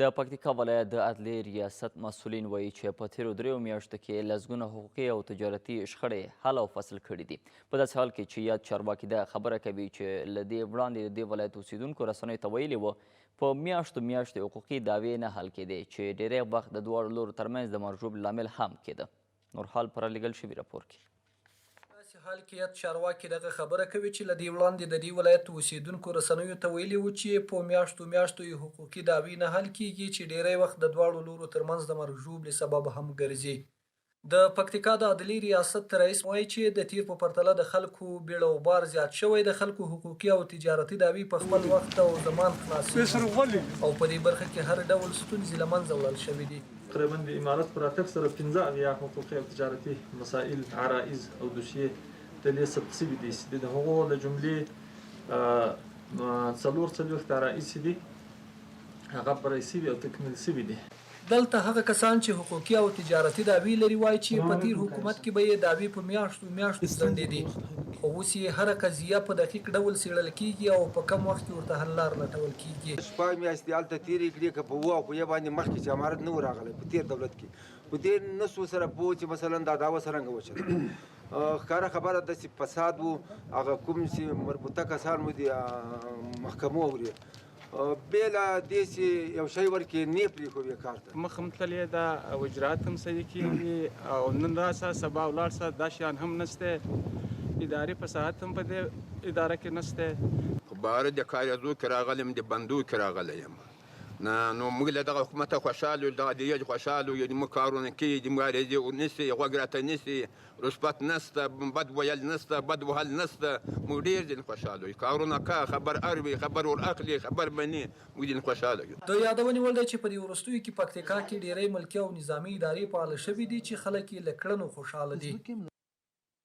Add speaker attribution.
Speaker 1: د پکتیکا ولایت د عدلیې ریاست مسؤلین وایي چې په تیرو 3 میاشتو کې لسګونه حقوقي او تجارتي شخړې حل او فصل کړي دي. په داسې حال کې چې یاد چارواکي دا خبره کوي چې له دې وړاندې د دې ولایت اوسیدونکو رسنیو ته ویلي وو په میاشتو حقوقي دعوې نه حل کېدې چې ډیری وخت د دواړو لورو ترمنځ د مرجوب لامل هم کېده. نورحال پر لېږل شوي راپور کې
Speaker 2: داسې حال کې یاد چارواکي دغه خبره کوي چې له دې وړاندې د دې ولایت اوسیدونکو رسنیو ته ویلي وو چې په میاشتو حقوقي دعوې نه حل کیږي چې ډیری وخت د دواړو لورو ترمنځ د مرجوب له سبب هم ګرځي. د پکتیکا د عدلیې ریاست رئیس وایي چې د تیر په پرتله د خلکو بیړه او بار زیات شوی، د خلکو حقوقي او تجارتي دعوې په خپل وخت او زمان خلاصېږي او په دې برخه کې هر ډول ستونزې له منځه وړل شوي دي.
Speaker 3: تقریبا د امارت پر راتګ سره 15 حقوقي او تجارتي مسائل، عرائض او دوسیې د لیست ثبت شوي دي چې د هغو له جملې 4 عرائض دي هغه بری شوي او تکمیل شوي دي.
Speaker 2: دلته هغه کسان چې حقوقي او تجارتي دعوې لري وایي چې په تیر حکومت کې به یې دعوې په میاشتو ځنډېدې، خو اوس یې هره قضیه په دقیق ډول څېړل کیږي او په کم وخت کې ورته حل لار لټول کیږي.
Speaker 4: شپږ میاشتې هلته تېرې کړې که په 7 او په 1 باندې مخکې چې امارت نه و راغلی په تېر دولت کې، په دې نه سو سره پوه چې مثلا دا دعوه څرنګه وچله. ښکاره خبره ده چې فساد و، هغه کوم چې مربوطه کسان مو د محکمو اوري بېله دې چې یو شی ورکړي نه پرېښو بېکار ته
Speaker 5: مخ هم تللی ده او اجرات هم صحیح کېږي او نن راسه سبا ولاړ سه دا شیان هم نشته، اداري فساد هم په دې اداره کې نشته.
Speaker 6: خو باره د کاریزو کې راغلی د بندو کې راغلی یم نو موږ له دغه حکومته خوشحال یو، دغه د یو خوشحال یو، زموږ کارونه کوي، زموږ عریضې ونیسي، غوږ راته نیسي، رشوت نشته، بد ویل نشته، بد وهل نشته، موږ ډېر ځین خوشحاله یو. کارونه کا خبر اروي، خبر ور اخلي، خبر مني، موږ ځین خوشحاله یو.
Speaker 2: د یادونې وړ دی چې په دې وروستیو کې پکتیکا کې ډیری ملکي او نظامي ادارې فعاله شوي دي چې خلک یې له کړنو خوشحاله دي.